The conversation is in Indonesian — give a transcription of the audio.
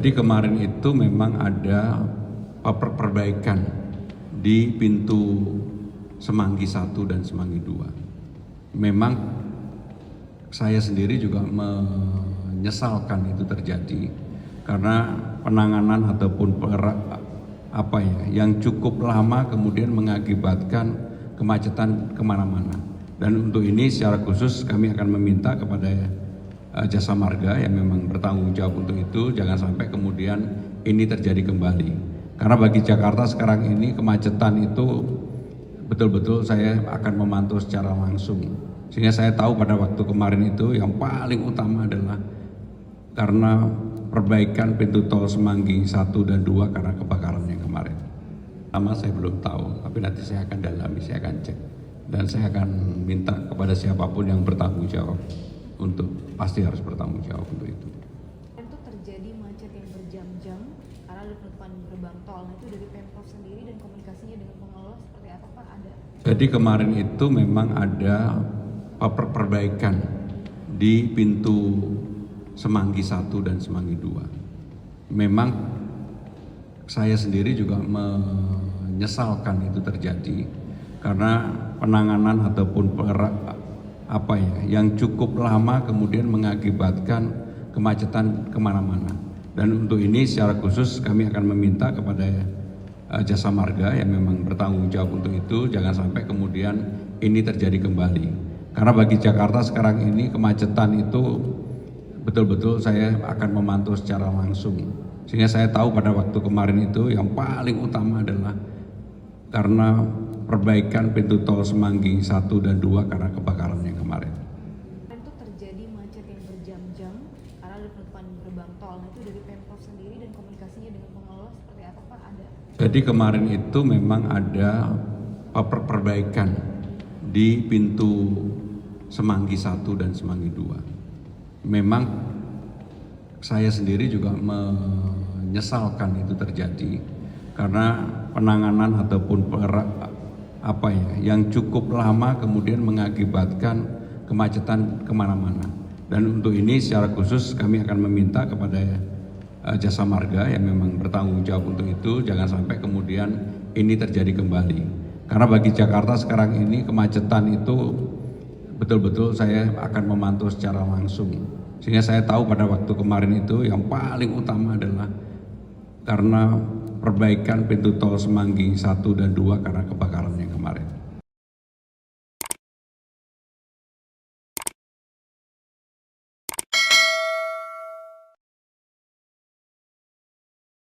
Jadi kemarin itu memang ada perbaikan di pintu Semanggi 1 dan Semanggi 2. Memang saya sendiri juga menyesalkan itu terjadi karena penanganan ataupun yang cukup lama kemudian mengakibatkan kemacetan kemana-mana. Dan untuk ini secara khusus kami akan meminta kepada Jasa Marga yang memang bertanggung jawab untuk itu, jangan sampai kemudian ini terjadi kembali. Karena bagi Jakarta sekarang ini kemacetan itu betul-betul saya akan memantau secara langsung. Sehingga saya tahu pada waktu kemarin itu yang paling utama adalah karena perbaikan pintu tol Semanggi 1 dan 2 karena kebakaran yang kemarin. Pertama saya belum tahu, tapi nanti saya akan dalami, saya akan cek. Dan saya akan minta kepada siapapun yang bertanggung jawab untuk pasti harus bertanggung jawab untuk itu. Itu terjadi macet yang berjam-jam karena ada penutupan gerbang tol. Itu dari Pemprov sendiri dan komunikasinya dengan pengelola seperti apa Pak? Ada? Jadi kemarin itu memang ada perbaikan di pintu Semanggi 1 dan Semanggi 2. Memang saya sendiri juga menyesalkan itu terjadi karena penanganan ataupun yang cukup lama kemudian mengakibatkan kemacetan kemana-mana. Dan untuk ini secara khusus kami akan meminta kepada Jasa Marga yang memang bertanggung jawab untuk itu, jangan sampai kemudian ini terjadi kembali. Karena bagi Jakarta sekarang ini kemacetan itu betul-betul saya akan memantau secara langsung. Sehingga saya tahu pada waktu kemarin itu yang paling utama adalah karena perbaikan pintu tol Semanggi 1 dan 2 karena kebakaran yang kemarin. Itu terjadi macet yang berjam-jam karena ada penutupan gerbang tol. Itu dari Pemprov sendiri dan komunikasinya dengan pengelola seperti apa Pak? Ada? Jadi kemarin itu memang ada perbaikan di pintu Semanggi 1 dan Semanggi 2. Memang saya sendiri juga menyesalkan itu terjadi karena penanganan ataupun yang cukup lama kemudian mengakibatkan kemacetan kemana-mana. Dan untuk ini secara khusus kami akan meminta kepada Jasa Marga yang memang bertanggung jawab untuk itu, jangan sampai kemudian ini terjadi kembali. Karena bagi Jakarta sekarang ini kemacetan itu betul-betul saya akan memantau secara langsung. Sehingga saya tahu pada waktu kemarin itu yang paling utama adalah karena perbaikan pintu tol Semanggi 1 dan 2 karena kebakaran yang kemarin.